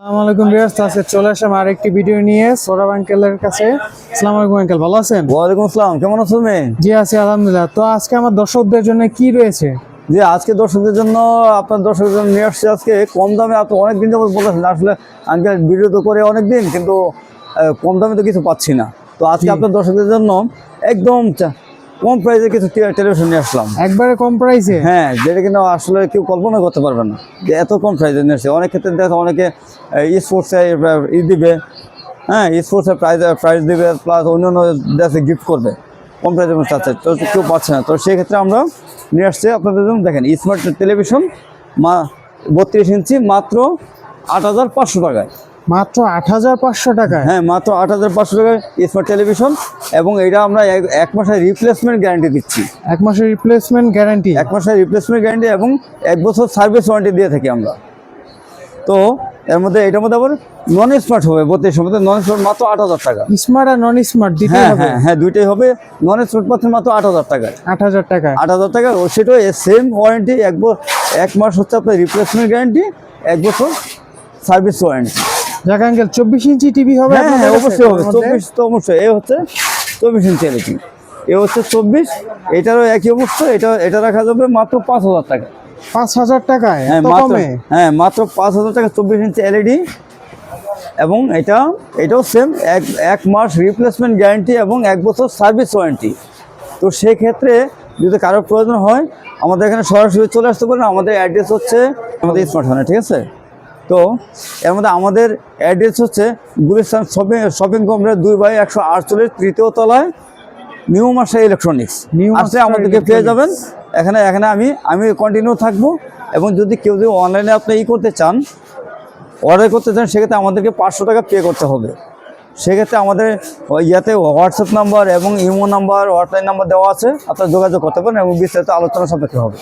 আসসালামু আলাইকুম ভিউয়ার্স, আজকে চলে আসলাম আরেকটি ভিডিও নিয়ে সৌরভ আঙ্কেলের কাছে। আসসালামু আলাইকুম আঙ্কেল, ভালো আছেন? ওয়ালাইকুম আসসালাম, কেমন আছো তুমি? জি আছি আলহামদুলিল্লাহ। তো আজকে আমার দর্শকদের জন্য কি রয়েছে? যে আজকে দর্শকদের জন্য আপনার দর্শকদের জন্য নিয়ে আসছে আজকে কম দামে। আপনি অনেকদিন যাবত বলতেছেন আসলে আঙ্কেল ভিডিও তো করে অনেকদিন, কিন্তু কম দামে তো কিছু পাচ্ছি না। তো আজকে আপনার দর্শকদের জন্য একদম কম প্রাইসে কিছু টেলিভিশন নিয়ে আসলাম। একবারে কম প্রাইসে? হ্যাঁ, যেটা কিন্তু আসলে কেউ কল্পনা করতে পারবে না যে এত কম প্রাইসে নিয়ে আসছে। অনেক ক্ষেত্রে দেখা অনেকে স্পোর্টসে দিবে, হ্যাঁ স্পোর্টসের প্রাইজ দিবে, প্লাস অন্যান্য দেশে গিফট করবে, কম প্রাইজের মধ্যে চাচ্ছে, তো কেউ পাচ্ছে না। তো সেই ক্ষেত্রে আমরা নিয়ে আসছি আপনাদের জন্য। দেখেন স্মার্ট টেলিভিশন 32 ইঞ্চি মাত্র 8,500 টাকায়। মাত্র 8,500 টাকায়? হ্যাঁ, মাত্র 8,500 টাকায় স্মার্ট টেলিভিশন। এবং এটা আমরা এক মাসের রিপ্লেসমেন্ট গ্যারান্টি দিচ্ছি। এক মাসের রিপ্লেসমেন্ট গ্যারান্টি? এক মাসের রিপ্লেসমেন্ট গ্যারান্টি এবং 1 বছর সার্ভিস ওয়ারেন্টি দিয়ে থাকি আমরা। তো এটার মধ্যে আবার নন স্মার্ট হবে, 32 মধ্যে নন স্মার্ট মাত্র 8,000 টাকা। স্মার্ট আর নন স্মার্ট দুটোই হবে? হ্যাঁ, দুইটাই হবে। নন স্মার্ট পাচ্ছেন মাত্র 8,000 টাকায়। 8,000 টাকায়? 8,000 টাকা। ও সেটাও সেম ওয়ারেন্টি, এক মাস হচ্ছে আপনার রিপ্লেসমেন্ট গ্যারান্টি, 1 বছর সার্ভিস ওয়ারেন্টি। যাক আঙ্কেল, 24 ইঞ্চি টিভি হবে? হ্যাঁ, অবশ্যই হবে। 24 তো অবশ্যই। এ হচ্ছে 24 ইঞ্চি এলইডি, এ হচ্ছে 24। এটারও একই অবস্থা। এটা রাখা যাবে মাত্র 5,000 টাকা। 5,000 টাকায়? হ্যাঁ মাত্র 5,000 টাকা 24 ইঞ্চি এলইডি। এবং এটাও সেম, এক মাস রিপ্লেসমেন্ট গ্যারান্টি এবং 1 বছর সার্ভিস ওয়ারেন্টি। তো সেক্ষেত্রে যদি কারোর প্রয়োজন হয় আমাদের এখানে সরাসরি চলে আসতে পারেন। আমাদের অ্যাড্রেস হচ্ছে আমাদের স্মার্টফোনে, ঠিক আছে? তো এর মধ্যে আমাদের অ্যাড্রেস হচ্ছে গুলিস্তান শপিং কমপ্লেক্স 2/148, 3য় তলায়, নিউ মার্শা ইলেকট্রনিক্স। আসলে আমাদেরকে পেয়ে যাবেন। এখানে আমি কন্টিনিউ থাকবো। এবং যদি কেউ অনলাইনে আপনি করতে চান, অর্ডার করতে চান, সেক্ষেত্রে আমাদেরকে 500 টাকা পে করতে হবে। সেক্ষেত্রে আমাদের হোয়াটসঅ্যাপ নাম্বার এবং ইমো নাম্বার, হটলাইন নাম্বার দেওয়া আছে, আপনারা যোগাযোগ করতে পারেন এবং বিস্তারিত আলোচনা সাপেক্ষে হবে।